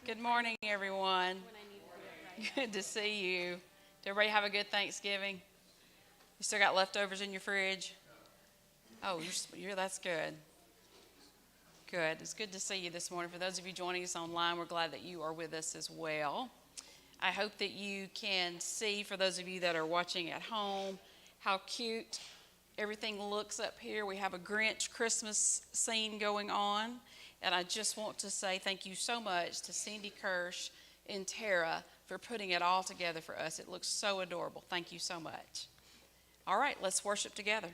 Good morning, everyone. Good to see you. Did everybody have a good Thanksgiving? You still got leftovers in your fridge? Oh, that's good. Good. It's good to see you this morning. For those of you joining us online, we're glad that you are with us as well. I hope that you can see, for those of you that are watching at home, how cute everything looks up here. We have a Grinch Christmas scene going on. And I just want to say thank you so much to Cindy Kirsch and Tara for putting it all together for us. It looks so adorable. Thank you so much. All right, let's worship together.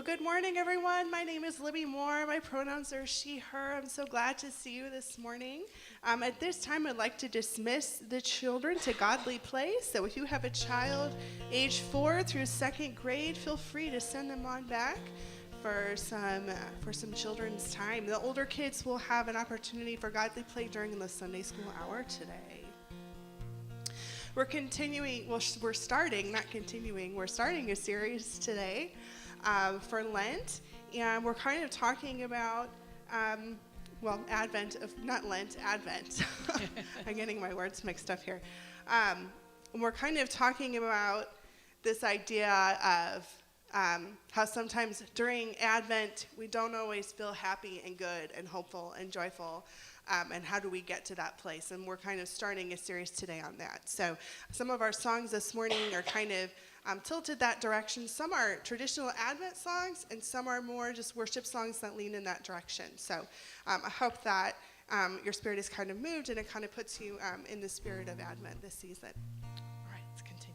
Good morning, everyone. My name is Libby Moore. My pronouns are she, her. I'm so glad to see you this morning. At this time, I'd like to dismiss the children to Godly Place. So if you have a child age 4 through 2nd grade, feel free to send them on back for some children's time. The older kids will have an opportunity for Godly Play during the Sunday school hour today. We're starting a series today for Lent, and we're kind of talking about Advent of, not Lent, Advent. I'm getting my words mixed up here. We're kind of talking about this idea of how sometimes during Advent we don't always feel happy and good and hopeful and joyful, and how do we get to that place? And we're kind of starting a series today on that. So some of our songs this morning are kind of tilted that direction. Some are traditional Advent songs, and some are more just worship songs that lean in that direction. So I hope that your spirit is kind of moved, and it kind of puts you in the spirit of Advent this season. All right, let's continue.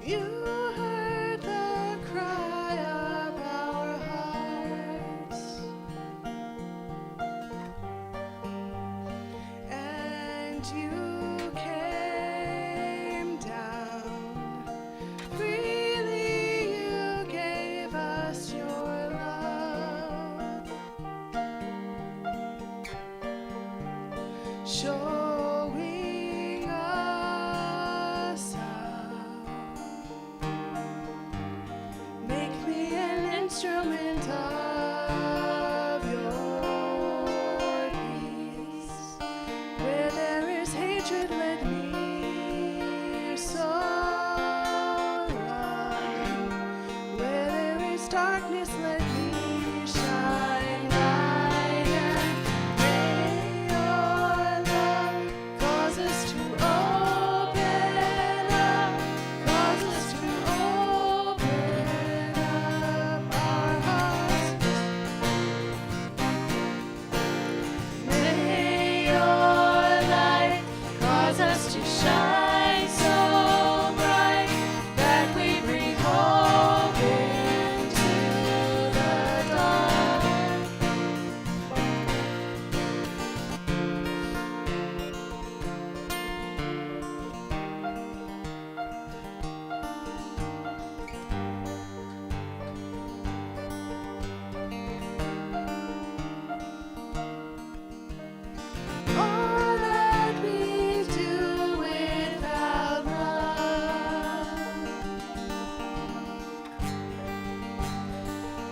You heard the cry of our hearts, and you came down. Freely you gave us your love, showing us how. Make me an instrument of your peace. Where there is hatred, let me soar. Where there is darkness, let me shine light. And may your love cause us to open up, cause us to open up our hearts. May your light cause us to shine so bright that we bring hope into the dark. All that we do without love,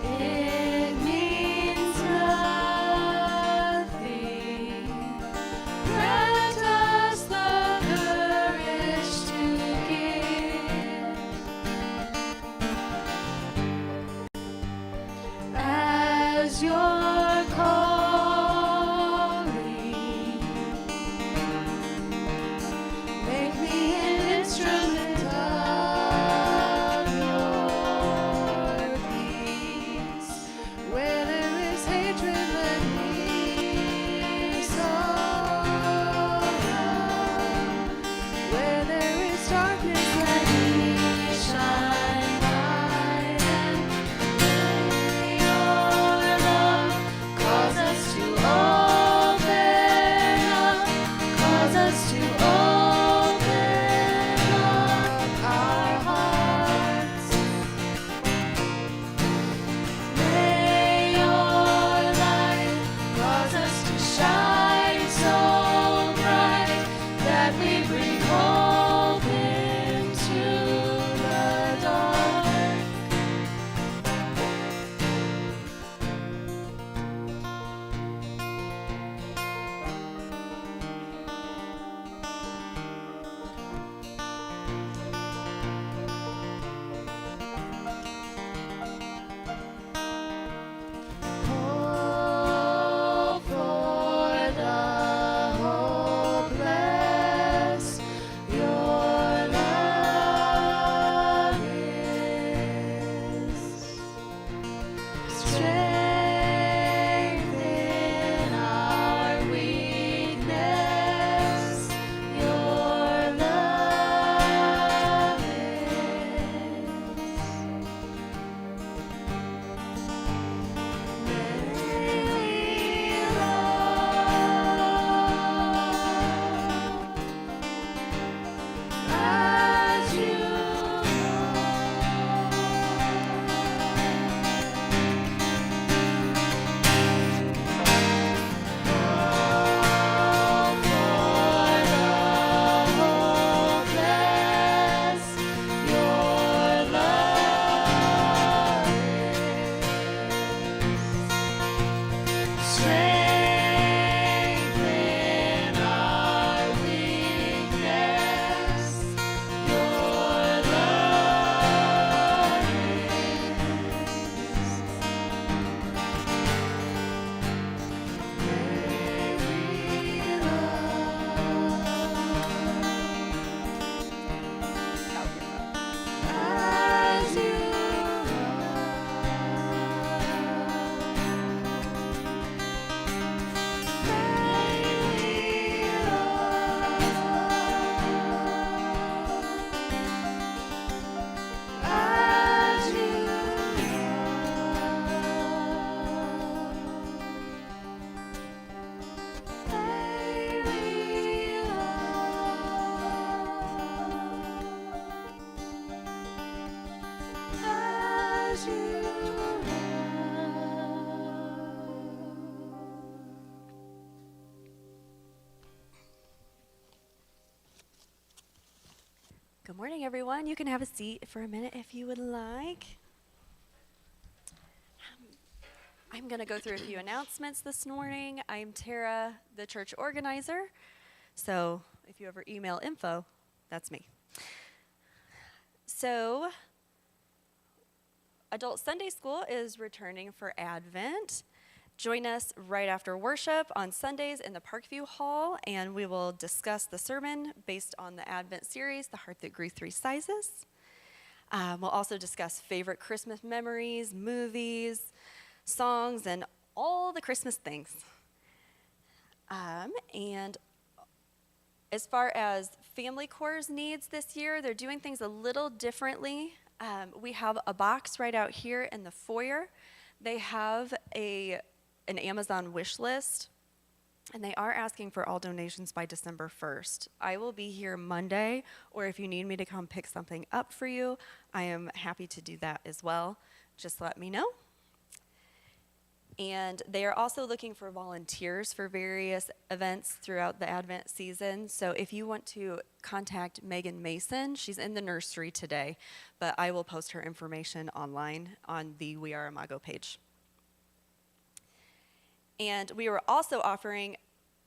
it means nothing. Grant us the courage to give, as your calling. Make me an instrument of your peace. Where there is hatred, let me soar. Where there is darkness, let me shine light. And may your love cause us to open up, cause us to open up our hearts. May your light cause us to shine so bright that we bring hope into Good morning, everyone. You can have a seat for a minute if you would like. I'm going to go through a few announcements this morning. I'm Tara, the church organizer. So if you ever email info, that's me. So Adult Sunday School is returning for Advent. Join us right after worship on Sundays in the Parkview Hall, and we will discuss the sermon based on the Advent series, The Heart That Grew Three Sizes. We'll also discuss favorite Christmas memories, movies, songs, and all the Christmas things. And as far as family core's needs this year, they're doing things a little differently. We have a box right out here in the foyer. They have an Amazon wish list, and they are asking for all donations by December 1st. I will be here Monday, or if you need me to come pick something up for you, I am happy to do that as well. Just let me know. And they are also looking for volunteers for various events throughout the Advent season. So if you want to contact Megan Mason, she's in the nursery today, but I will post her information online on the We Are Imago page. And we were also offering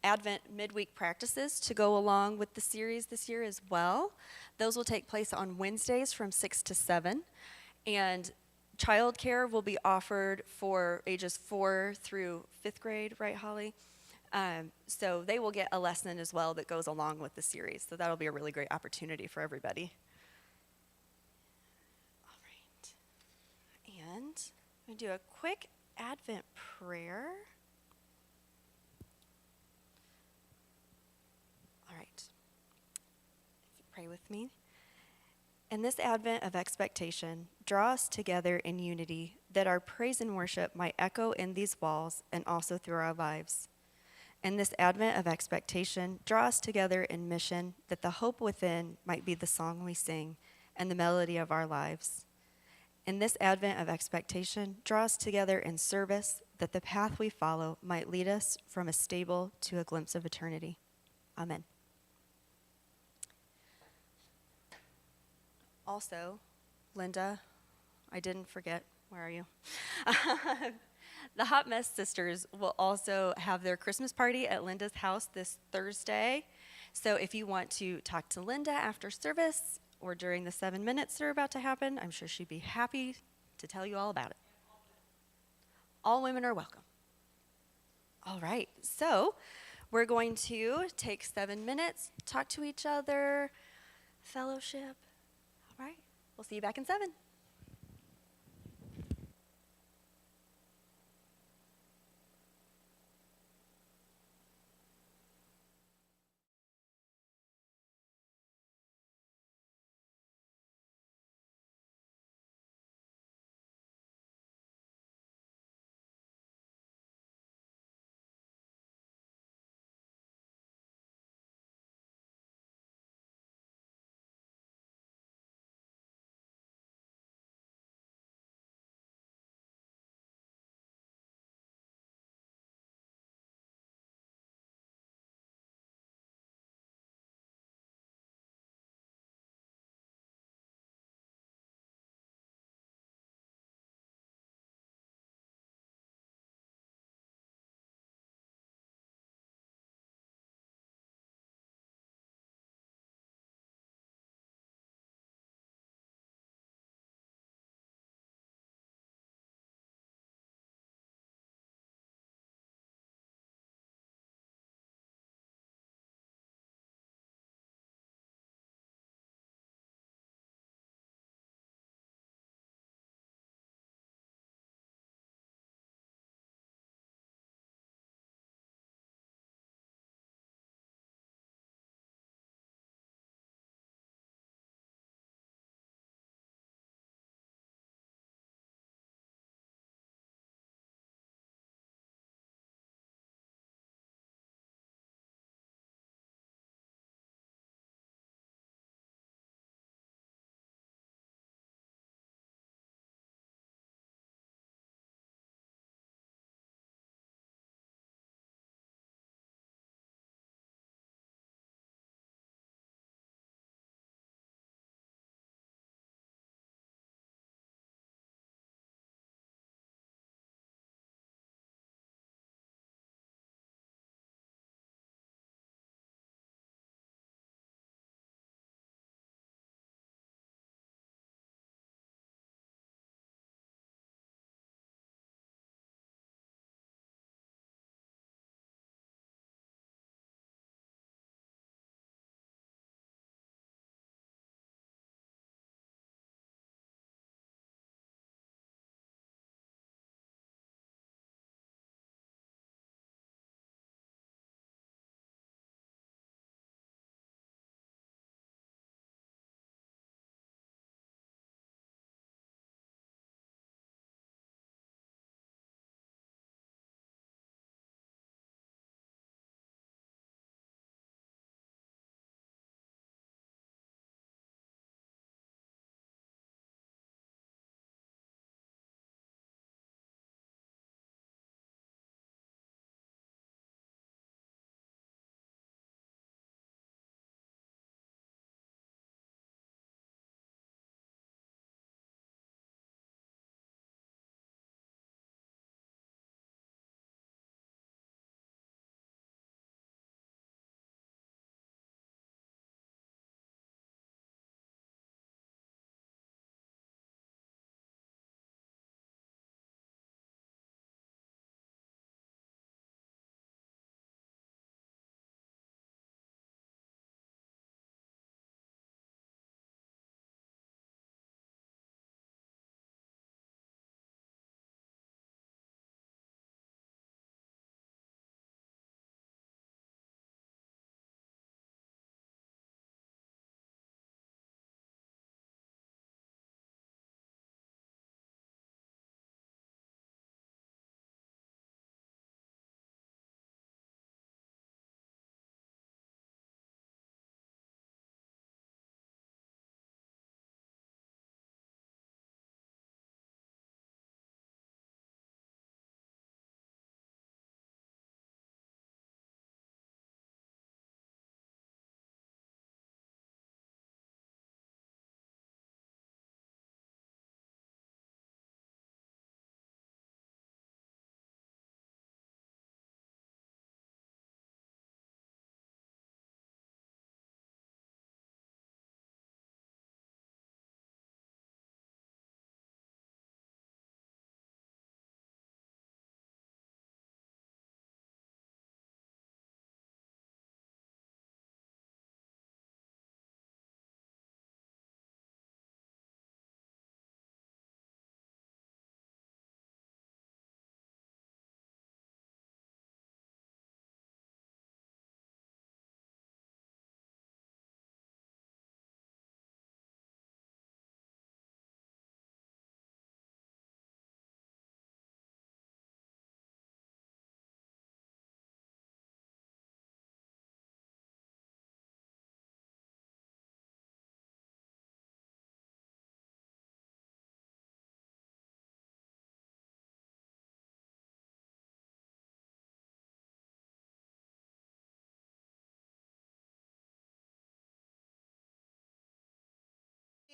Advent midweek practices to go along with the series this year as well. Those will take place on Wednesdays from 6 to 7. And childcare will be offered for ages 4 through 5th grade, right, Holly? So they will get a lesson as well that goes along with the series. So that'll be a really great opportunity for everybody. All right. And I'm going to do a quick Advent prayer. All right. If you pray with me. In this Advent of expectation, draw us together in unity, that our praise and worship might echo in these walls and also through our lives. In this Advent of expectation, draw us together in mission, that the hope within might be the song we sing and the melody of our lives. In this Advent of expectation, draw us together in service, that the path we follow might lead us from a stable to a glimpse of eternity. Amen. Also, Linda, I didn't forget, where are you? The Hot Mess Sisters will also have their Christmas party at Linda's house this Thursday. So if you want to talk to Linda after service or during the 7 minutes that are about to happen, I'm sure she'd be happy to tell you all about it. All women are welcome. All right, so we're going to take 7 minutes, talk to each other, fellowship. All right, we'll see you back in 7.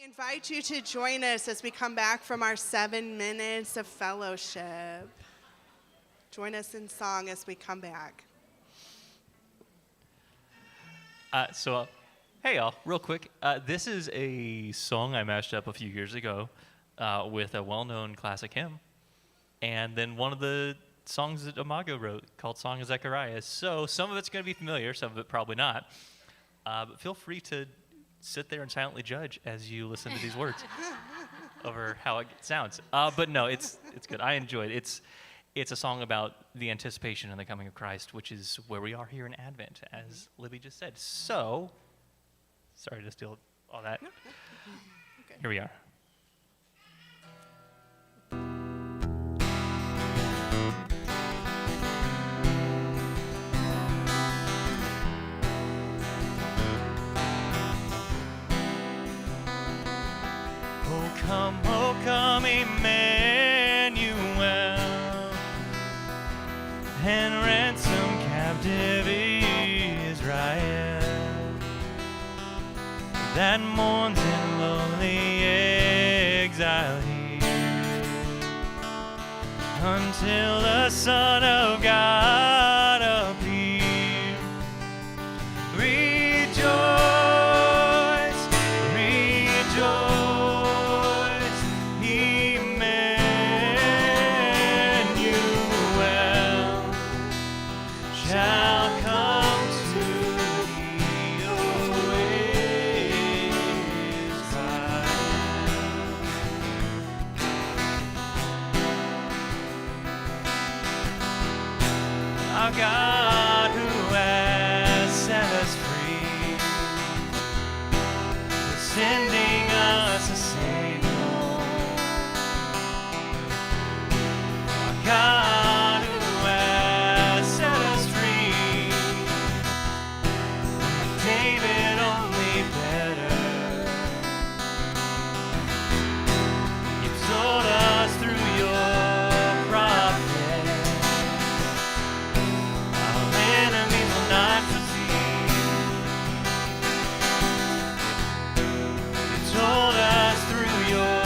Invite you to join us as we come back from our 7 minutes of fellowship. Join us in song as we come back. Hey y'all, real quick. This is a song I mashed up a few years ago with a well-known classic hymn, and then one of the songs that Imago wrote called Song of Zechariah. So some of it's going to be familiar, some of it probably not. But feel free to sit there and silently judge as you listen to these words over how it sounds. But no, it's good. I enjoyed it. It's a song about the anticipation and the coming of Christ, which is where we are here in Advent, as Libby just said. So, sorry to steal all that. Okay. Here we are. Oh come, Emmanuel, and ransom captive Israel that mourns in lonely exile here, until the Son of God appear. Rejoice, rejoice. God who has set us free, sending us a Savior. Our God who has set us free, David only better. You've told us through your not to see. You told us through your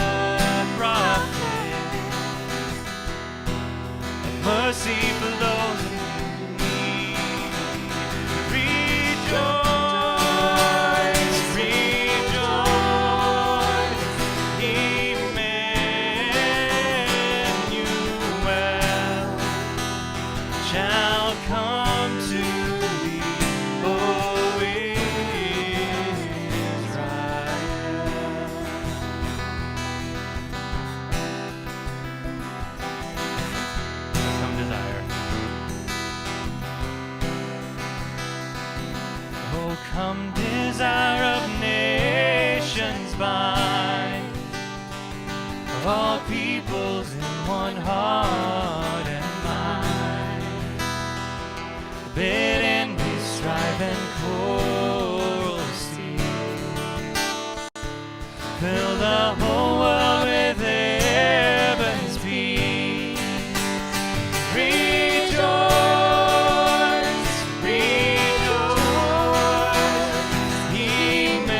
prophet, have mercy for those in need. Rejoice, rejoice, Emmanuel shall come to come, desire of nations, bind of all peoples in one heart and mind. Bid envy, strife, and quarrel cease. Fill the whole world with heaven's peace. Rejoice, rejoice, Emmanuel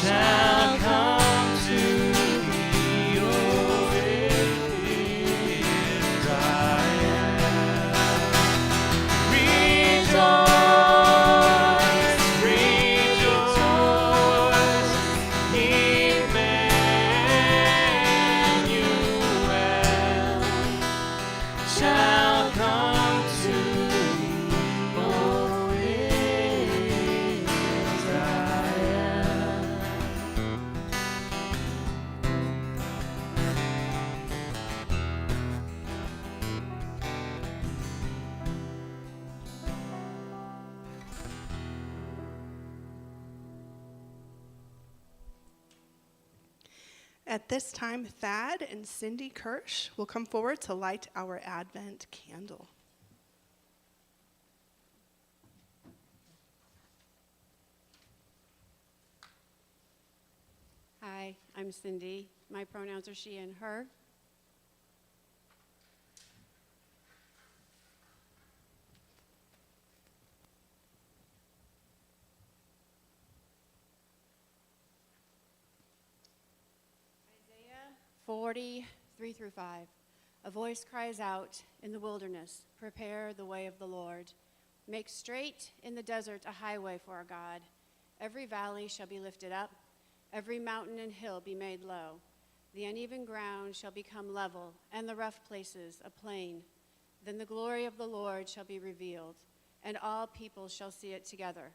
shall come to thee, O At this time, Thad and Cindy Kirsch will come forward to light our Advent candle. Hi, I'm Cindy. My pronouns are she and her. 40, 3 through 5. A voice cries out in the wilderness, prepare the way of the Lord. Make straight in the desert a highway for our God. Every valley shall be lifted up, every mountain and hill be made low. The uneven ground shall become level, and the rough places a plain. Then the glory of the Lord shall be revealed, and all people shall see it together,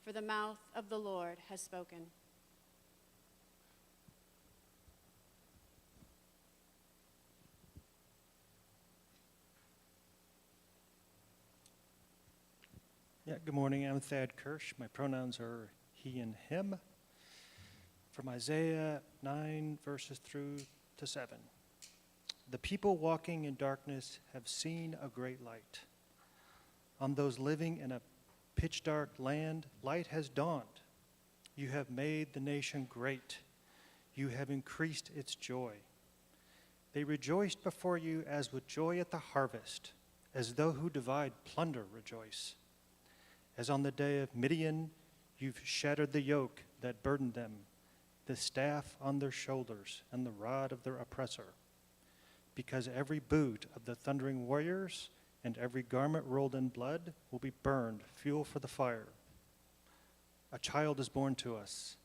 for the mouth of the Lord has spoken. Yeah, good morning. I'm Thad Kirsch. My pronouns are he and him. From Isaiah 9, verses through to 7. The people walking in darkness have seen a great light. On those living in a pitch-dark land, light has dawned. You have made the nation great. You have increased its joy. They rejoiced before you as with joy at the harvest, as though who divide plunder rejoice. As on the day of Midian, you've shattered the yoke that burdened them, the staff on their shoulders and the rod of their oppressor. Because every boot of the thundering warriors and every garment rolled in blood will be burned, fuel for the fire. A child is born to us.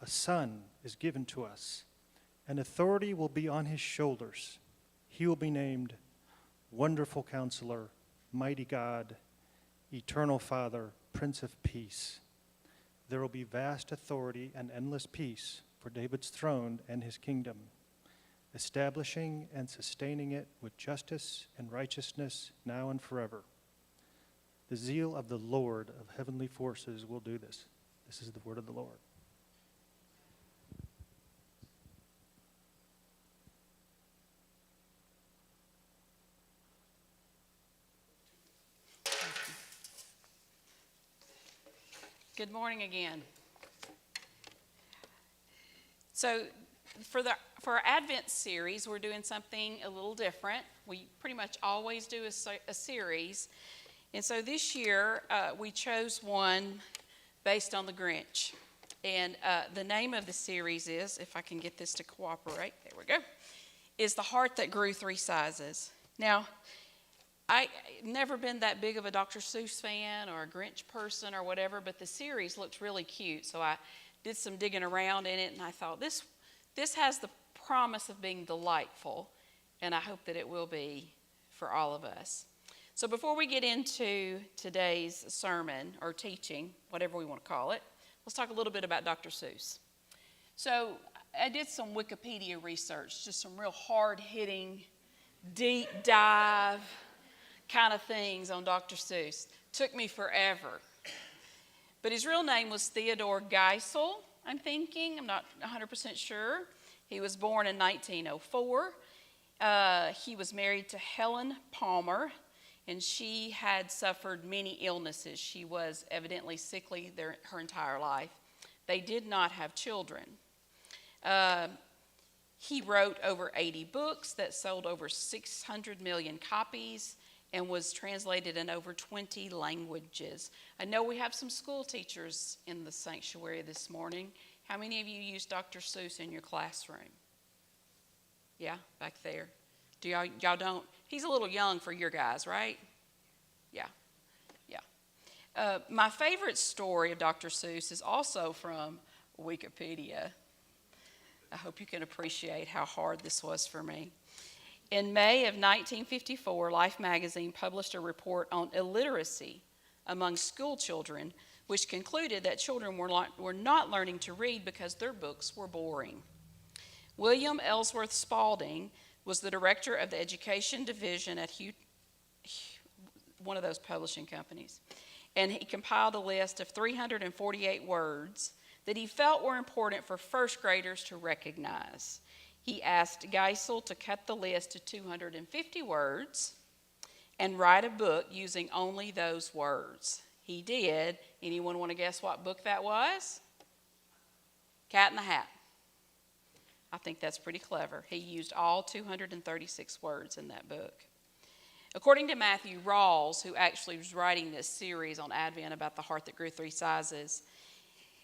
A son is given to us. And authority will be on his shoulders. He will be named Wonderful Counselor, Mighty God, Eternal Father, Prince of Peace. There will be vast authority and endless peace for David's throne and his kingdom, establishing and sustaining it with justice and righteousness now and forever. The zeal of the Lord of heavenly forces will do this. This is the word of the Lord. Good morning again. So for our Advent series, we're doing something a little different. We pretty much always do a series. And so this year, we chose one based on the Grinch. And the name of the series is, if I can get this to cooperate, there we go, is The Heart That Grew Three Sizes. Now, I've never been that big of a Dr. Seuss fan or a Grinch person or whatever, but the series looked really cute. So I did some digging around in it, and I thought, this has the promise of being delightful, and I hope that it will be for all of us. So before we get into today's sermon or teaching, whatever we want to call it, let's talk a little bit about Dr. Seuss. So I did some Wikipedia research, just some real hard-hitting, deep dive kind of things on Dr. Seuss. Took me forever. But his real name was Theodore Geisel, I'm thinking. I'm not 100% sure. He was born in 1904. He was married to Helen Palmer, and she had suffered many illnesses. She was evidently sickly her entire life. They did not have children. He wrote over 80 books that sold over 600 million copies and was translated in over 20 languages. I know we have some school teachers in the sanctuary this morning. How many of you use Dr. Seuss in your classroom? Yeah, back there. Do y'all don't? He's a little young for your guys, right? Yeah. My favorite story of Dr. Seuss is also from Wikipedia. I hope you can appreciate how hard this was for me. In May of 1954, Life magazine published a report on illiteracy among school children, which concluded that children were not learning to read because their books were boring. William Ellsworth Spalding was the director of the education division at one of those publishing companies, and he compiled a list of 348 words that he felt were important for first graders to recognize. He asked Geisel to cut the list to 250 words and write a book using only those words. He did. Anyone want to guess what book that was? Cat in the Hat. I think that's pretty clever. He used all 236 words in that book. According to Matthew Rawls, who actually was writing this series on Advent about the heart that grew three sizes,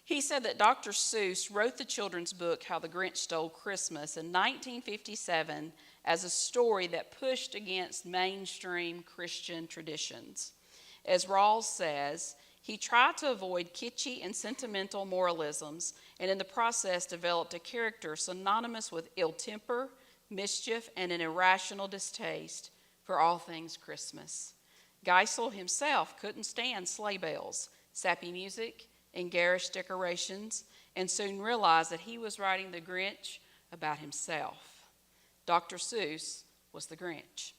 He said that Dr. Seuss wrote the children's book, How the Grinch Stole Christmas, in 1957 as a story that pushed against mainstream Christian traditions. As Rawls says, he tried to avoid kitschy and sentimental moralisms, and in the process developed a character synonymous with ill temper, mischief, and an irrational distaste for all things Christmas. Geisel himself couldn't stand sleigh bells, sappy music, and garish decorations, and soon realized that he was writing The Grinch about himself. Dr. Seuss was the Grinch.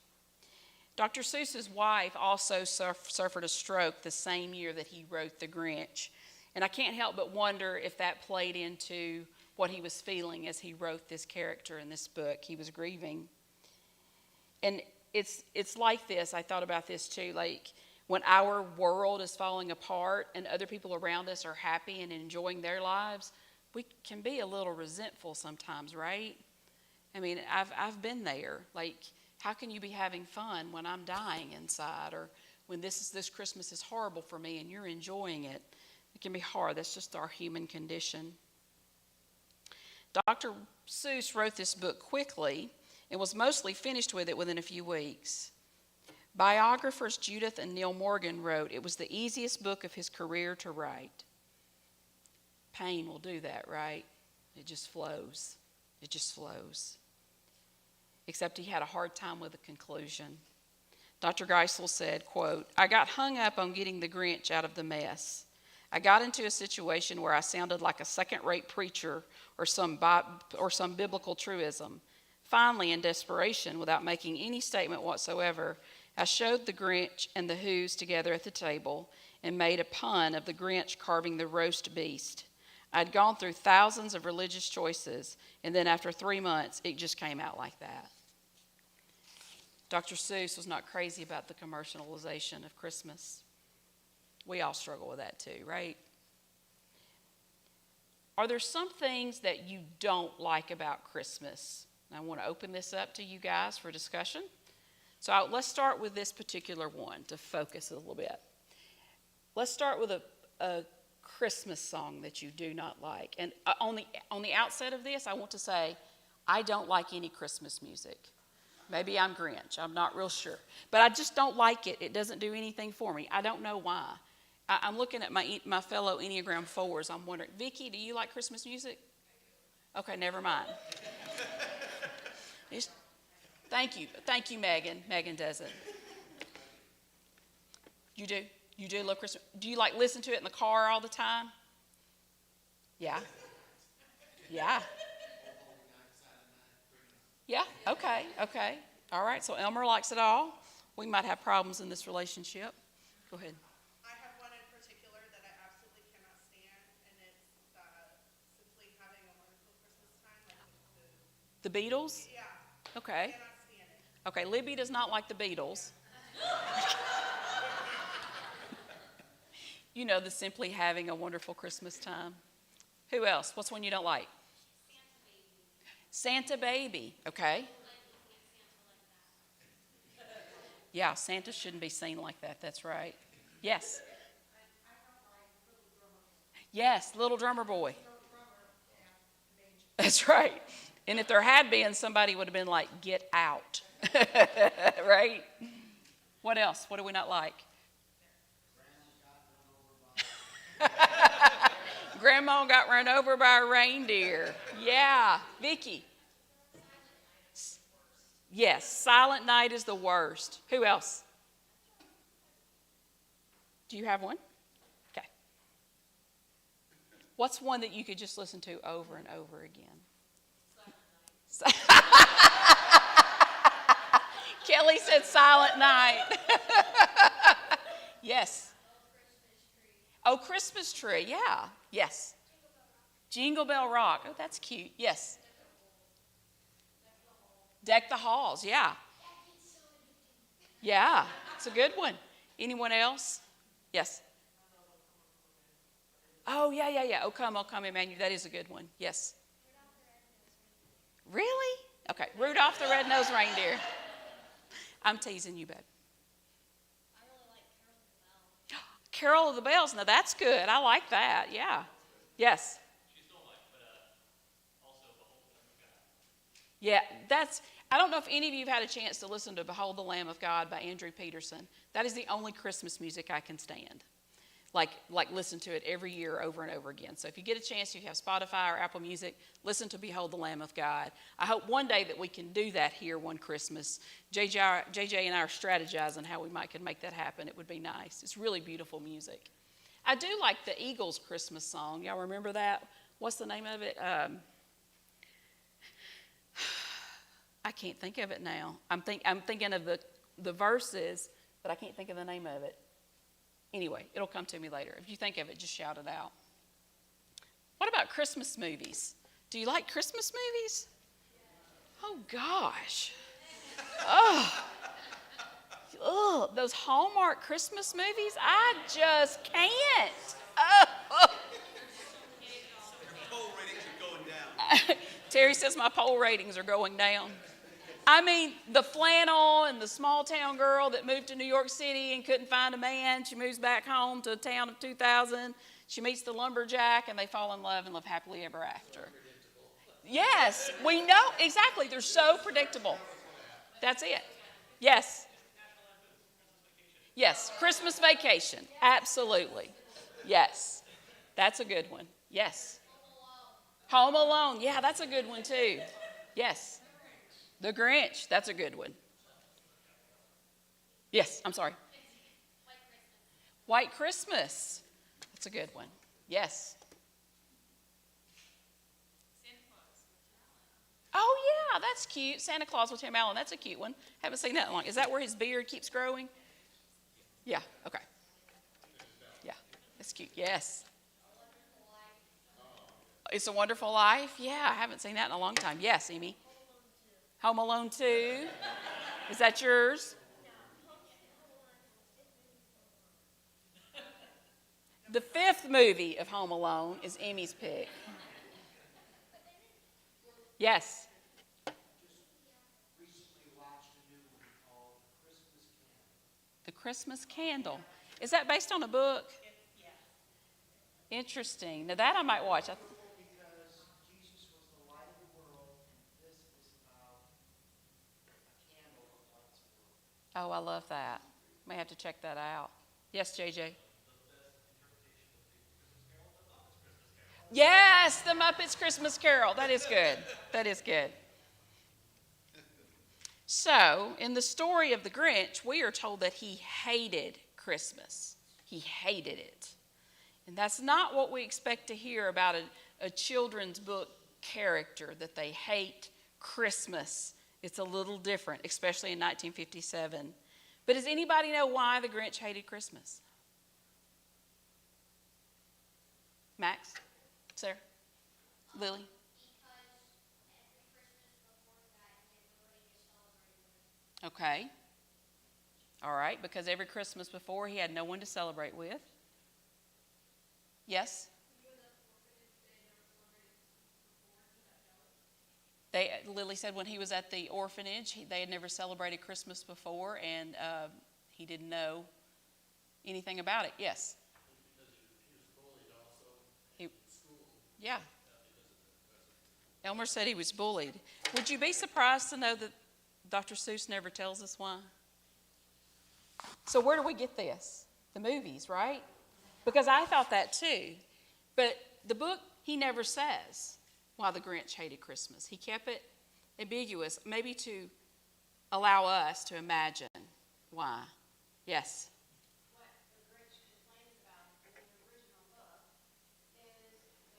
Dr. Seuss's wife also suffered a stroke the same year that he wrote The Grinch, and I can't help but wonder if that played into what he was feeling as he wrote this character in this book. He was grieving. And it's like this. I thought about this too, like when our world is falling apart and other people around us are happy and enjoying their lives, we can be a little resentful sometimes, right? I mean, I've been there. Like, how can you be having fun when I'm dying inside, or when this Christmas is horrible for me and you're enjoying it? It can be hard. That's just our human condition. Dr. Seuss wrote this book quickly and was mostly finished with it within a few weeks. Biographers Judith and Neil Morgan wrote, it was the easiest book of his career to write. Pain will do that, right? It just flows. It just flows. Except he had a hard time with the conclusion. Dr. Geisel said, quote, I got hung up on getting the Grinch out of the mess. I got into a situation where I sounded like a second-rate preacher or some biblical truism. Finally, in desperation, without making any statement whatsoever, I showed the Grinch and the Who's together at the table and made a pun of the Grinch carving the roast beast. I'd gone through thousands of religious choices, and then after 3 months, it just came out like that. Dr. Seuss was not crazy about the commercialization of Christmas. We all struggle with that too, right? Are there some things that you don't like about Christmas? I want to open this up to you guys for discussion. So let's start with this particular one to focus a little bit. Let's start with a Christmas song that you do not like. And on the outset of this, I want to say I don't like any Christmas music. Maybe I'm Grinch. I'm not real sure. But I just don't like it. It doesn't do anything for me. I don't know why. I'm looking at my fellow Enneagram 4s. I'm wondering, Vicki, do you like Christmas music? Okay, never mind. Thank you, Megan. Megan does it. You do? You do love Christmas? Do you like listen to it in the car all the time? Yeah. Yeah. Yeah, okay. All right, so Elmer likes it all. We might have problems in this relationship. Go ahead. I have one in particular that I absolutely cannot stand, and it's simply having a wonderful Christmas time. Like The Beatles? yeah, Okay. cannot stand it. Okay, Libby does not like the Beatles. You know, the simply having a wonderful Christmas time. Who else? What's one you don't like? Santa Baby. Okay. Yeah, Santa shouldn't be seen like that. That's right. Yes. Yes, Little Drummer Boy. That's right. And if there had been, somebody would have been like, get out. Right? What else? What do we not like? Grandma got run over by a reindeer. Yeah. Vicki. Yes, Silent Night is the worst. Who else? Do you have one? Okay. What's one that you could just listen to over and over again? Kelly said Silent Night. Yes. Oh, Christmas Tree. Yeah. Yes. Jingle Bell Rock. Oh, that's cute. Yes. Deck the Halls. Yeah. Yeah. It's a good one. Anyone else? Yes. Oh, yeah. Oh, come, Emmanuel. That is a good one. Yes. Really? Okay. Rudolph the Red-Nosed Reindeer. I'm teasing you, babe. Carol of the Bells. Now, that's good. I like that. Yeah. Yes. Yeah, I don't know if any of you have had a chance to listen to Behold the Lamb of God by Andrew Peterson. That is the only Christmas music I can stand. Like listen to it every year over and over again. So if you get a chance, if you have Spotify or Apple Music, listen to Behold the Lamb of God. I hope one day that we can do that here one Christmas. JJ and I are strategizing how we could make that happen. It would be nice. It's really beautiful music. I do like the Eagles Christmas song. Y'all remember that? What's the name of it? I can't think of it now. I'm thinking of the verses, but I can't think of the name of it. Anyway, it'll come to me later. If you think of it, just shout it out. What about Christmas movies? Do you like Christmas movies? Oh, gosh. Ugh, those Hallmark Christmas movies, I just can't. Terry says my poll ratings are going down. I mean, the flannel and the small town girl that moved to New York City and couldn't find a man. She moves back home to a town of 2,000. She meets the lumberjack and they fall in love and live happily ever after. Yes, we know. Exactly. They're so predictable. That's it. Yes. Yes. Christmas Vacation. Absolutely. Yes. That's a good one. Yes. Home Alone. Yeah, that's a good one too. Yes. The Grinch, that's a good one. Yes, I'm sorry. White Christmas. That's a good one. Yes. Oh, yeah, that's cute. Santa Claus with Tim Allen. That's a cute one. Haven't seen that in long. Is that where his beard keeps growing? Yeah, okay. Yeah, that's cute. Yes. It's a Wonderful Life. Yeah, I haven't seen that in a long time. Yes, Amy. Home Alone 2. Is that yours? The 5th movie of Home Alone is Amy's pick. Yes. The Christmas Candle. Is that based on a book? Interesting. Now that I might watch. Oh, I love that. May have to check that out. Yes, JJ. Yes, the Muppets Christmas Carol. That is good. That is good. So, in the story of the Grinch, we are told that he hated Christmas. He hated it. And that's not what we expect to hear about a children's book character, that they hate Christmas. It's a little different, especially in 1957. But does anybody know why the Grinch hated Christmas? Max? Sarah? Lily? Okay. All right, because every Christmas before he had no one to celebrate with. Yes? Lily said when he was at the orphanage, they had never celebrated Christmas before, and he didn't know anything about it. Yes? Because he was bullied also in school. Yeah. Elmer said he was bullied. Would you be surprised to know that Dr. Seuss never tells us why? So where do we get this? The movies, right? Because I thought that too. But the book, he never says why the Grinch hated Christmas. He kept it ambiguous, maybe to allow us to imagine why. Yes? What the Grinch complains about in the original book is the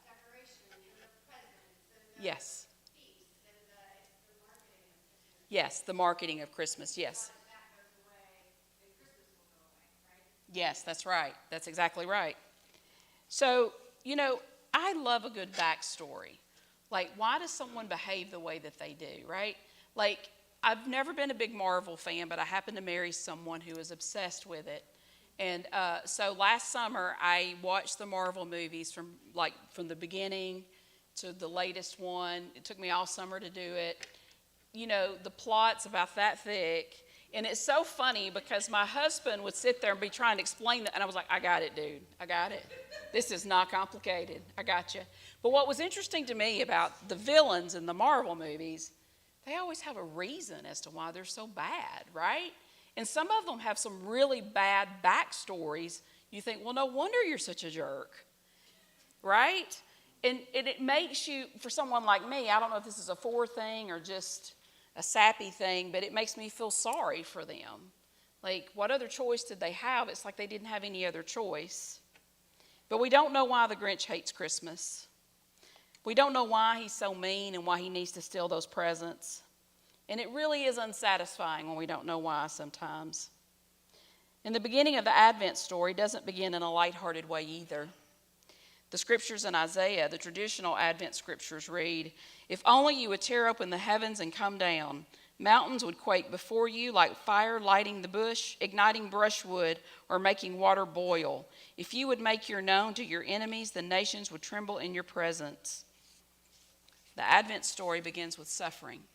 decoration and the presents and the Yes. feasts and the marketing of Christmas. Yes, the marketing of Christmas, yes. If that goes away, then Christmas will go away, right? Yes, that's right. That's exactly right. So, I love a good backstory. Like, why does someone behave the way that they do, right? Like, I've never been a big Marvel fan, but I happened to marry someone who is obsessed with it. And so last summer, I watched the Marvel movies from the beginning to the latest one. It took me all summer to do it. The plot's about that thick. And it's so funny because my husband would sit there and be trying to explain that, and I was like, I got it, dude. I got it. This is not complicated. I got you. But what was interesting to me about the villains in the Marvel movies, they always have a reason as to why they're so bad, right? And some of them have some really bad backstories. You think, well, no wonder you're such a jerk, right? And it makes you, for someone like me, I don't know if this is a 4 thing or just a sappy thing, but it makes me feel sorry for them. Like, what other choice did they have? It's like they didn't have any other choice. But we don't know why the Grinch hates Christmas. We don't know why he's so mean and why he needs to steal those presents. And it really is unsatisfying when we don't know why sometimes. And the beginning of the Advent story doesn't begin in a lighthearted way either. The scriptures in Isaiah, the traditional Advent scriptures read, "If only you would tear open the heavens and come down. Mountains would quake before you like fire lighting the bush, igniting brushwood, or making water boil. If you would make your known to your enemies, the nations would tremble in your presence." The Advent story begins with suffering,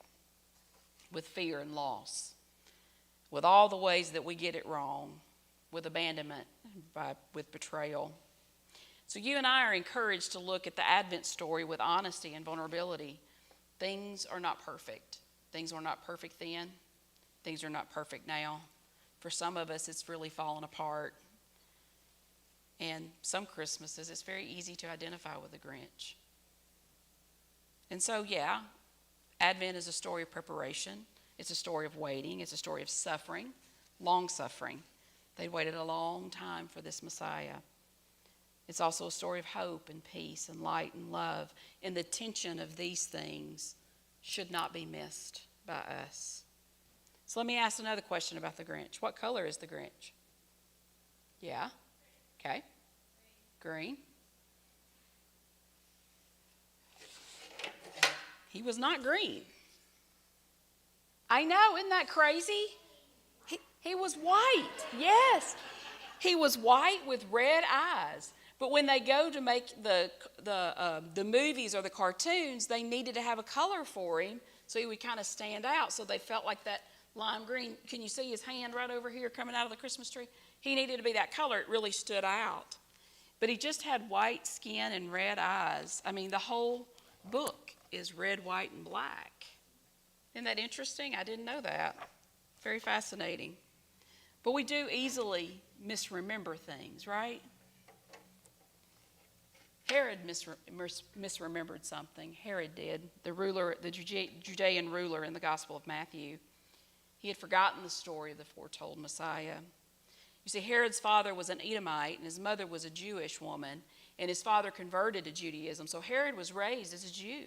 with fear and loss, with all the ways that we get it wrong, with abandonment, with betrayal. So you and I are encouraged to look at the Advent story with honesty and vulnerability. Things are not perfect. Things were not perfect then. Things are not perfect now. For some of us, it's really fallen apart. And some Christmases, it's very easy to identify with the Grinch. And so, yeah, Advent is a story of preparation. It's a story of waiting. It's a story of suffering, long suffering. They waited a long time for this Messiah. It's also a story of hope and peace and light and love. And the tension of these things should not be missed by us. So let me ask another question about the Grinch. What color is the Grinch? Yeah? Okay. Green. He was not green. I know, isn't that crazy? He was white. Yes. He was white with red eyes. But when they go to make the movies or the cartoons, they needed to have a color for him so he would kind of stand out. So they felt like that lime green. Can you see his hand right over here coming out of the Christmas tree? He needed to be that color. It really stood out. But he just had white skin and red eyes. I mean, the whole book is red, white, and black. Isn't that interesting? I didn't know that. Very fascinating. But we do easily misremember things, right? Herod misremembered something. Herod did, the Judean ruler in the Gospel of Matthew. He had forgotten the story of the foretold Messiah. You see, Herod's father was an Edomite, and his mother was a Jewish woman, and his father converted to Judaism. So Herod was raised as a Jew.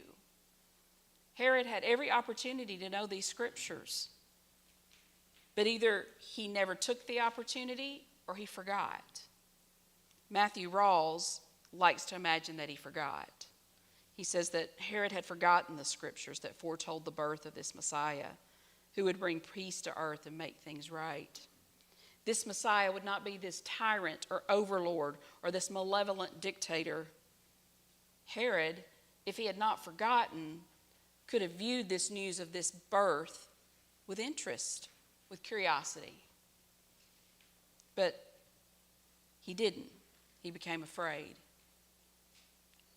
Herod had every opportunity to know these scriptures, but either he never took the opportunity or he forgot. Matthew Rawls likes to imagine that he forgot. He says that Herod had forgotten the scriptures that foretold the birth of this Messiah, who would bring peace to earth and make things right. This Messiah would not be this tyrant or overlord or this malevolent dictator. Herod, if he had not forgotten, could have viewed this news of this birth with interest, with curiosity. But he didn't. He became afraid.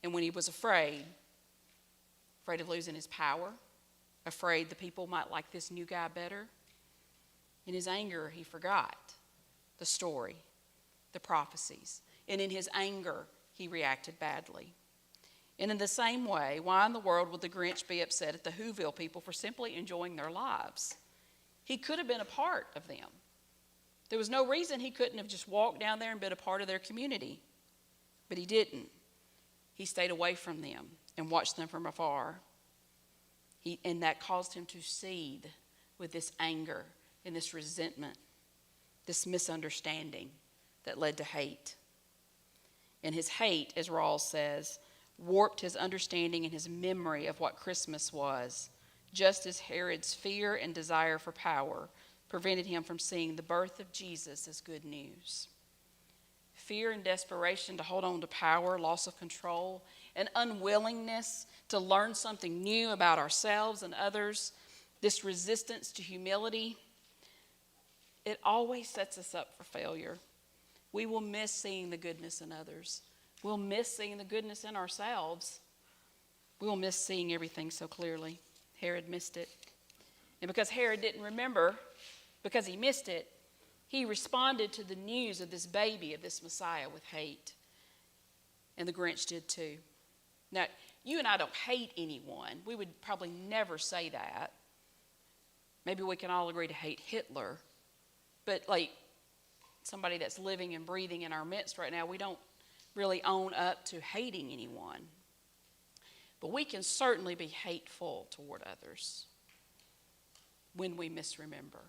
And when he was afraid of losing his power, afraid the people might like this new guy better, in his anger, he forgot the story, the prophecies. And in his anger, he reacted badly. And in the same way, why in the world would the Grinch be upset at the Whoville people for simply enjoying their lives? He could have been a part of them. There was no reason he couldn't have just walked down there and been a part of their community. But he didn't. He stayed away from them and watched them from afar. And that caused him to seethe with this anger and this resentment, this misunderstanding that led to hate. And his hate, as Rawls says, warped his understanding and his memory of what Christmas was, just as Herod's fear and desire for power prevented him from seeing the birth of Jesus as good news. Fear and desperation to hold on to power, loss of control, and unwillingness to learn something new about ourselves and others, this resistance to humility, it always sets us up for failure. We will miss seeing the goodness in others. We'll miss seeing the goodness in ourselves. We will miss seeing everything so clearly. Herod missed it. And because Herod didn't remember, because he missed it, he responded to the news of this baby, of this Messiah, with hate. And the Grinch did too. Now, you and I don't hate anyone. We would probably never say that. Maybe we can all agree to hate Hitler. But like somebody that's living and breathing in our midst right now, we don't really own up to hating anyone. But we can certainly be hateful toward others when we misremember,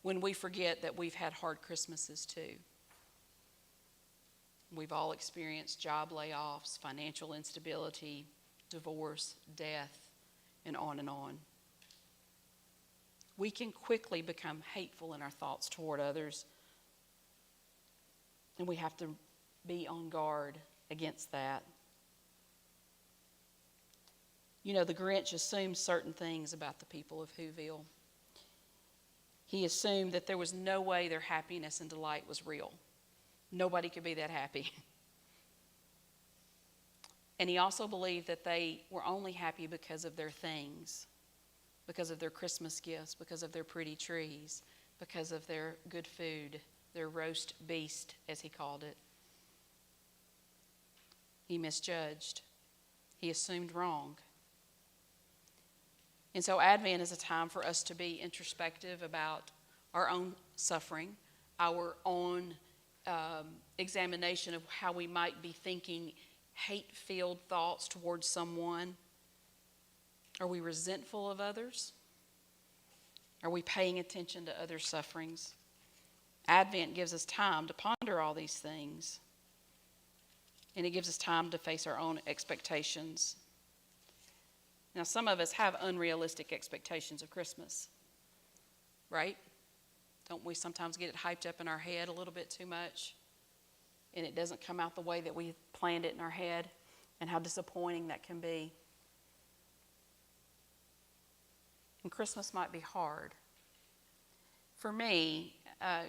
when we forget that we've had hard Christmases too. We've all experienced job layoffs, financial instability, divorce, death, and on and on. We can quickly become hateful in our thoughts toward others, and we have to be on guard against that. You know, the Grinch assumed certain things about the people of Whoville. He assumed that there was no way their happiness and delight was real. Nobody could be that happy. And he also believed that they were only happy because of their things, because of their Christmas gifts, because of their pretty trees, because of their good food, their roast beast, as he called it. He misjudged. He assumed wrong. And so Advent is a time for us to be introspective about our own suffering, our own examination of how we might be thinking hate-filled thoughts towards someone. Are we resentful of others? Are we paying attention to others' sufferings? Advent gives us time to ponder all these things. And it gives us time to face our own expectations. Now, some of us have unrealistic expectations of Christmas, right? Don't we sometimes get it hyped up in our head a little bit too much? And it doesn't come out the way that we planned it in our head, and how disappointing that can be. And Christmas might be hard. For me, I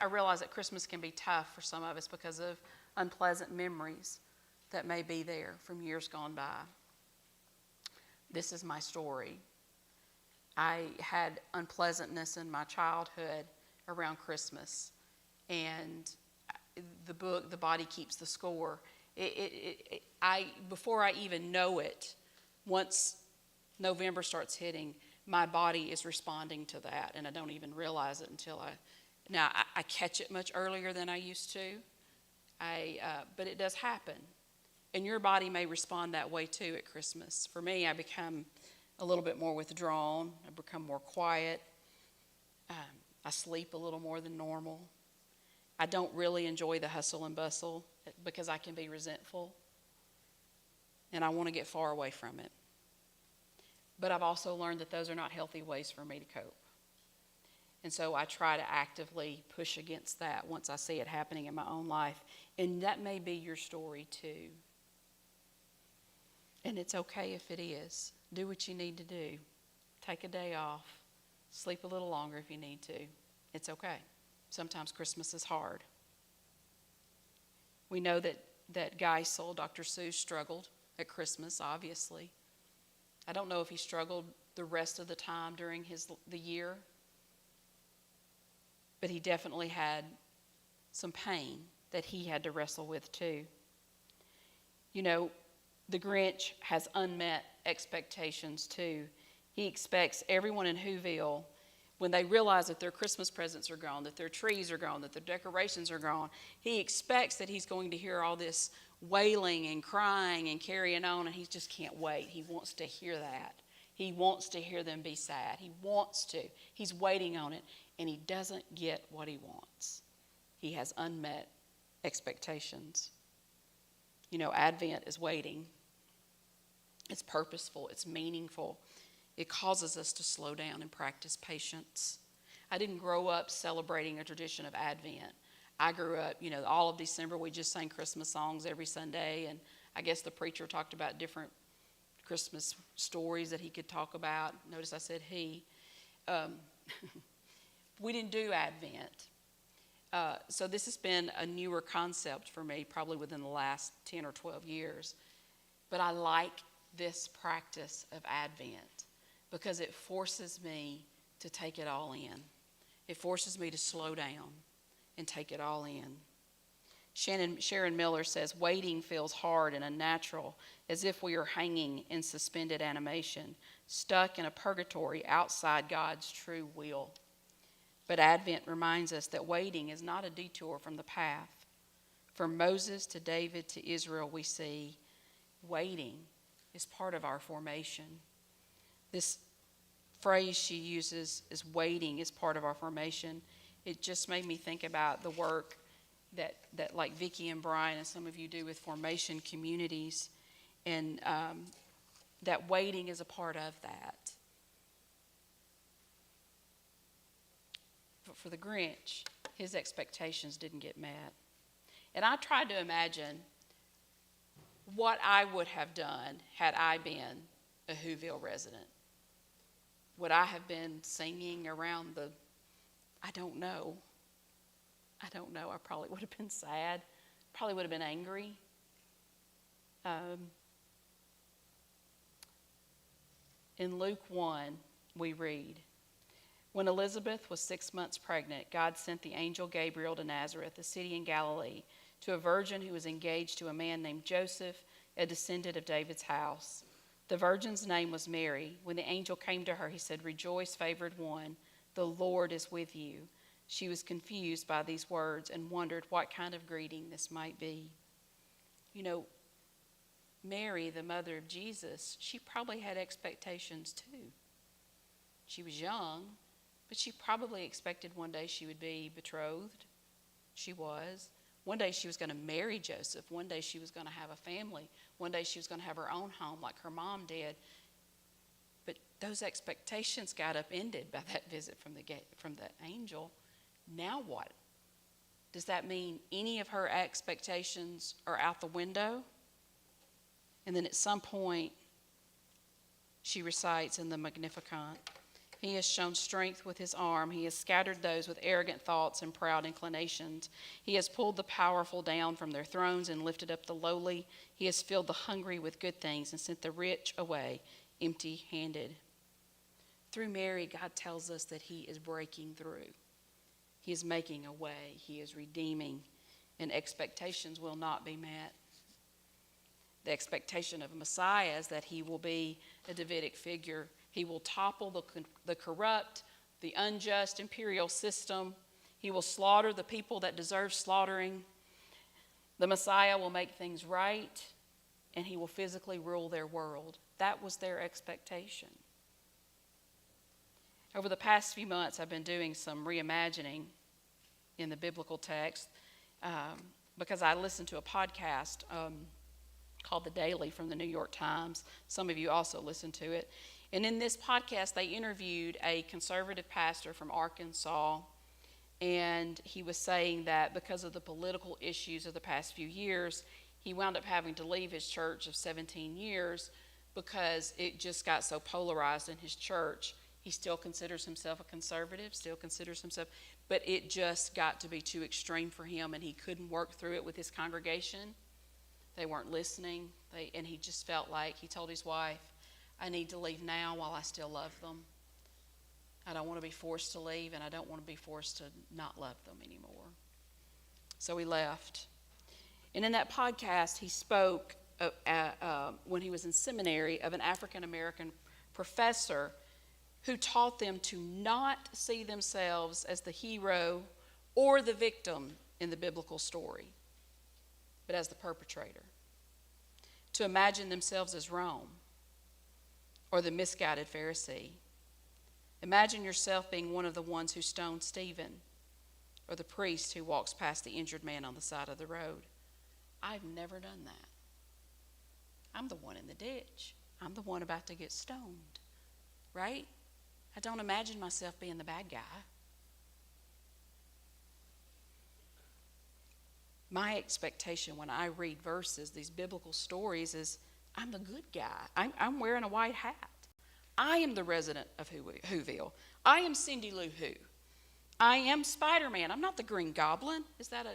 realize that Christmas can be tough for some of us because of unpleasant memories that may be there from years gone by. This is my story. I had unpleasantness in my childhood around Christmas, and the book, The Body Keeps the Score, before I even know it, once November starts hitting, my body is responding to that, and I don't even realize it until I catch it much earlier than I used to, but it does happen. And your body may respond that way too at Christmas. For me, I become a little bit more withdrawn. I become more quiet. I sleep a little more than normal. I don't really enjoy the hustle and bustle because I can be resentful. And I want to get far away from it. But I've also learned that those are not healthy ways for me to cope. And so I try to actively push against that once I see it happening in my own life. And that may be your story too. And it's okay if it is. Do what you need to do. Take a day off. Sleep a little longer if you need to. It's okay. Sometimes Christmas is hard. We know that Geisel, Dr. Seuss, struggled at Christmas, obviously. I don't know if he struggled the rest of the time during the year, but he definitely had some pain that he had to wrestle with too. You know, the Grinch has unmet expectations too. He expects everyone in Whoville, when they realize that their Christmas presents are gone, that their trees are gone, that their decorations are gone, he expects that he's going to hear all this wailing and crying and carrying on, and he just can't wait. He wants to hear that. He wants to hear them be sad. He wants to. He's waiting on it, and he doesn't get what he wants. He has unmet expectations. You know, Advent is waiting. It's purposeful. It's meaningful. It causes us to slow down and practice patience. I didn't grow up celebrating a tradition of Advent. I grew up, all of December we just sang Christmas songs every Sunday, and I guess the preacher talked about different Christmas stories that he could talk about. Notice I said he. we didn't do Advent. So this has been a newer concept for me, probably within the last 10 or 12 years. But I like this practice of Advent because it forces me to take it all in. It forces me to slow down and take it all in. Sharon Miller says, waiting feels hard and unnatural, as if we are hanging in suspended animation, stuck in a purgatory outside God's true will. But Advent reminds us that waiting is not a detour from the path. From Moses to David to Israel, we see waiting is part of our formation. This phrase she uses is waiting is part of our formation. It just made me think about the work that like Vicki and Brian and some of you do with formation communities, and that waiting is a part of that. But for the Grinch, his expectations didn't get met. And I tried to imagine what I would have done had I been a Whoville resident. Would I have been singing around I don't know. I probably would have been sad. Probably would have been angry. In Luke 1, we read, when Elizabeth was 6 months pregnant, God sent the angel Gabriel to Nazareth, a city in Galilee, to a virgin who was engaged to a man named Joseph, a descendant of David's house. The virgin's name was Mary. When the angel came to her, he said, rejoice, favored one, the Lord is with you. She was confused by these words and wondered what kind of greeting this might be. You know, Mary, the mother of Jesus, she probably had expectations too. She was young, but she probably expected one day she would be betrothed. She was. One day she was going to marry Joseph. One day she was going to have a family. One day she was going to have her own home like her mom did. But those expectations got upended by that visit from the angel. Now what? Does that mean any of her expectations are out the window? And then at some point, she recites in the Magnificat, he has shown strength with his arm. He has scattered those with arrogant thoughts and proud inclinations. He has pulled the powerful down from their thrones and lifted up the lowly. He has filled the hungry with good things and sent the rich away empty-handed. Through Mary, God tells us that he is breaking through. He is making a way. He is redeeming, and expectations will not be met. The expectation of a Messiah is that he will be a Davidic figure. He will topple the corrupt, the unjust imperial system. He will slaughter the people that deserve slaughtering. The Messiah will make things right, and he will physically rule their world. That was their expectation. Over the past few months, I've been doing some reimagining in the biblical text because I listened to a podcast called The Daily from the New York Times. Some of you also listened to it. And in this podcast, they interviewed a conservative pastor from Arkansas, and he was saying that because of the political issues of the past few years, he wound up having to leave his church of 17 years because it just got so polarized in his church. He still considers himself a conservative, but it just got to be too extreme for him, and he couldn't work through it with his congregation. They weren't listening, and he just felt like, he told his wife, I need to leave now while I still love them. I don't want to be forced to leave, and I don't want to be forced to not love them anymore. So he left. And in that podcast, he spoke when he was in seminary of an African-American professor who taught them to not see themselves as the hero or the victim in the biblical story, but as the perpetrator. To imagine themselves as Rome or the misguided Pharisee. Imagine yourself being one of the ones who stoned Stephen or the priest who walks past the injured man on the side of the road. I've never done that. I'm the one in the ditch. I'm the one about to get stoned, right? I don't imagine myself being the bad guy. My expectation when I read verses, these biblical stories, is I'm the good guy. I'm wearing a white hat. I am the resident of Whoville. I am Cindy Lou Who. I am Spider-Man. I'm not the Green Goblin. Is that a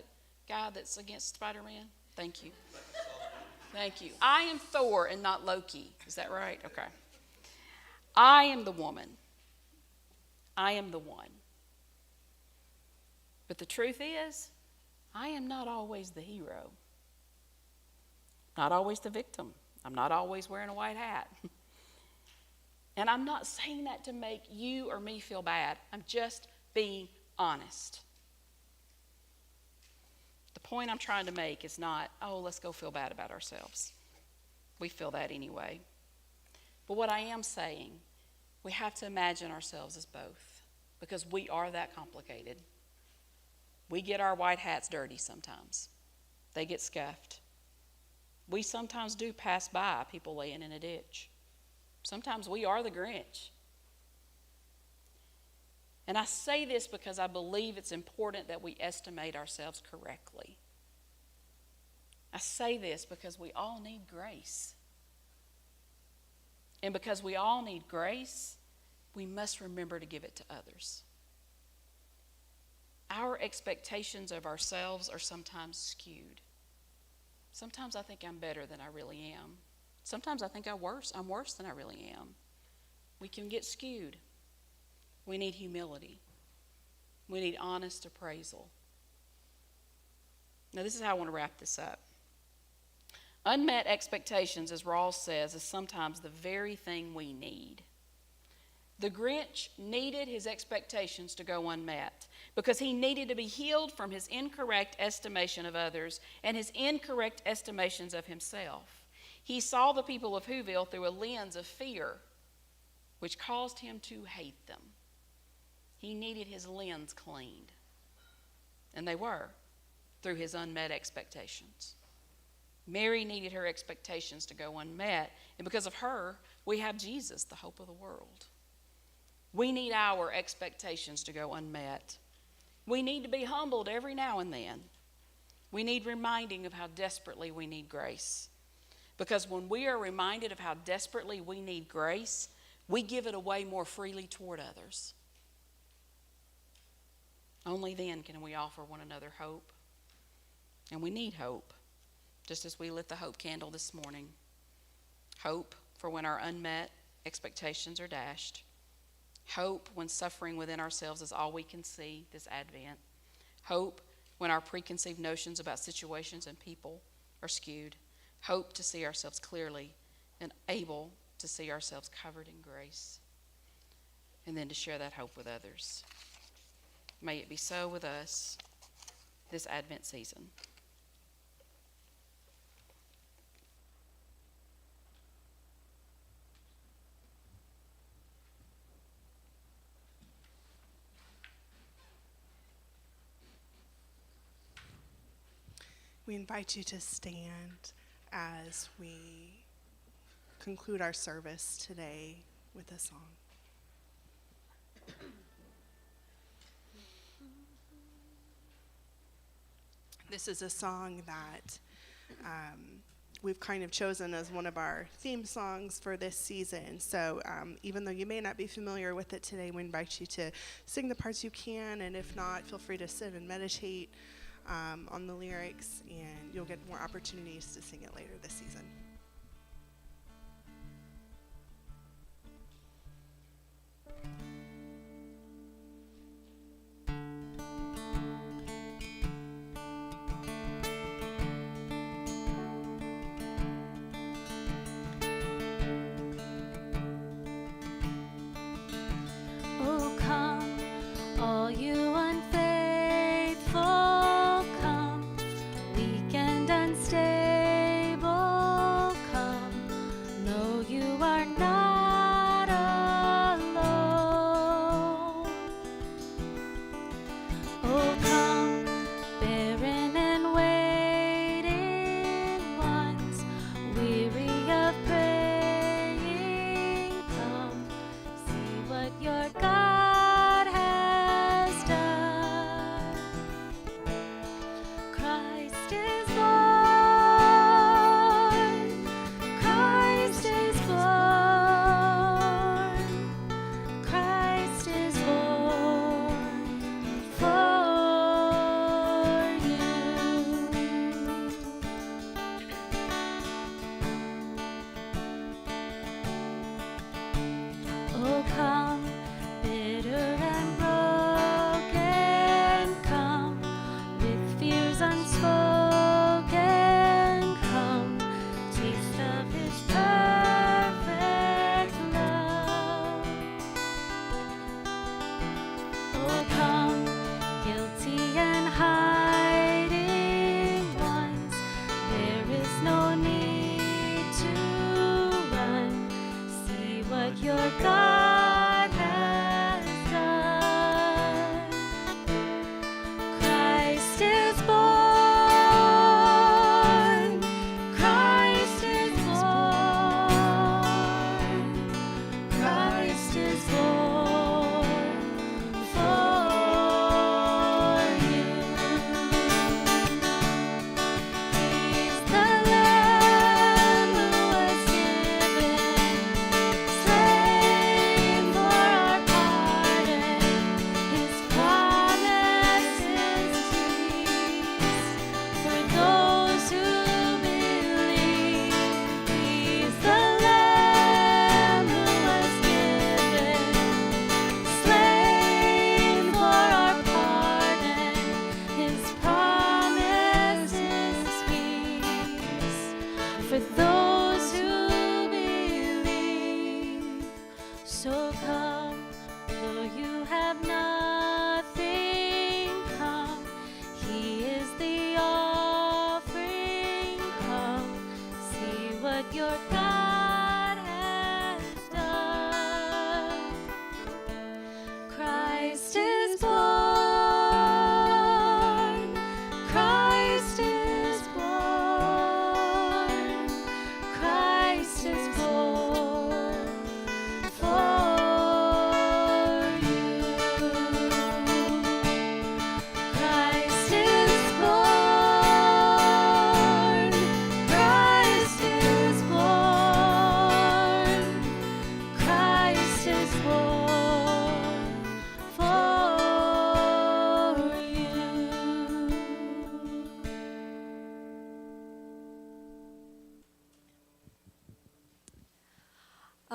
guy that's against Spider-Man? Thank you. Thank you. I am Thor and not Loki. Is that right? Okay. I am the woman. I am the one. But the truth is, I am not always the hero. Not always the victim. I'm not always wearing a white hat. And I'm not saying that to make you or me feel bad. I'm just being honest. The point I'm trying to make is not, oh, let's go feel bad about ourselves. We feel that anyway. But what I am saying, we have to imagine ourselves as both, because we are that complicated. We get our white hats dirty sometimes. They get scuffed. We sometimes do pass by people laying in a ditch. Sometimes we are the Grinch. And I say this because I believe it's important that we estimate ourselves correctly. I say this because we all need grace. And because we all need grace, we must remember to give it to others. Our expectations of ourselves are sometimes skewed. Sometimes I think I'm better than I really am. Sometimes I think I'm worse than I really am. We can get skewed. We need humility. We need honest appraisal. Now, this is how I want to wrap this up. Unmet expectations, as Rawls says, is sometimes the very thing we need. The Grinch needed his expectations to go unmet because he needed to be healed from his incorrect estimation of others and his incorrect estimations of himself. He saw the people of Whoville through a lens of fear, which caused him to hate them. He needed his lens cleaned. And they were, through his unmet expectations. Mary needed her expectations to go unmet, and because of her, we have Jesus, the hope of the world. We need our expectations to go unmet. We need to be humbled every now and then. We need reminding of how desperately we need grace. Because when we are reminded of how desperately we need grace, we give it away more freely toward others. Only then can we offer one another hope. And we need hope, just as we lit the hope candle this morning. Hope for when our unmet expectations are dashed. Hope when suffering within ourselves is all we can see this Advent. Hope when our preconceived notions about situations and people are skewed. Hope to see ourselves clearly and able to see ourselves covered in grace. And then to share that hope with others. May it be so with us this Advent season. We invite you to stand as we conclude our service today with a song. This is a song that we've kind of chosen as one of our theme songs for this season. So even though you may not be familiar with it today, we invite you to sing the parts you can, and if not, feel free to sit and meditate on the lyrics, and you'll get more opportunities to sing it later this season. Oh, come, all you unfaithful, come, weak and unstable,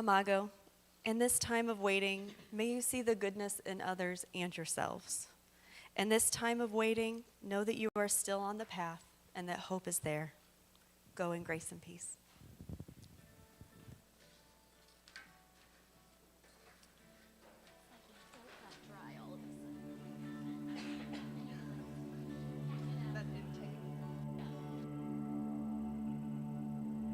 Imago, in this time of waiting, may you see the goodness in others and yourselves. In this time of waiting, know that you are still on the path and that hope is there. Go in grace and peace.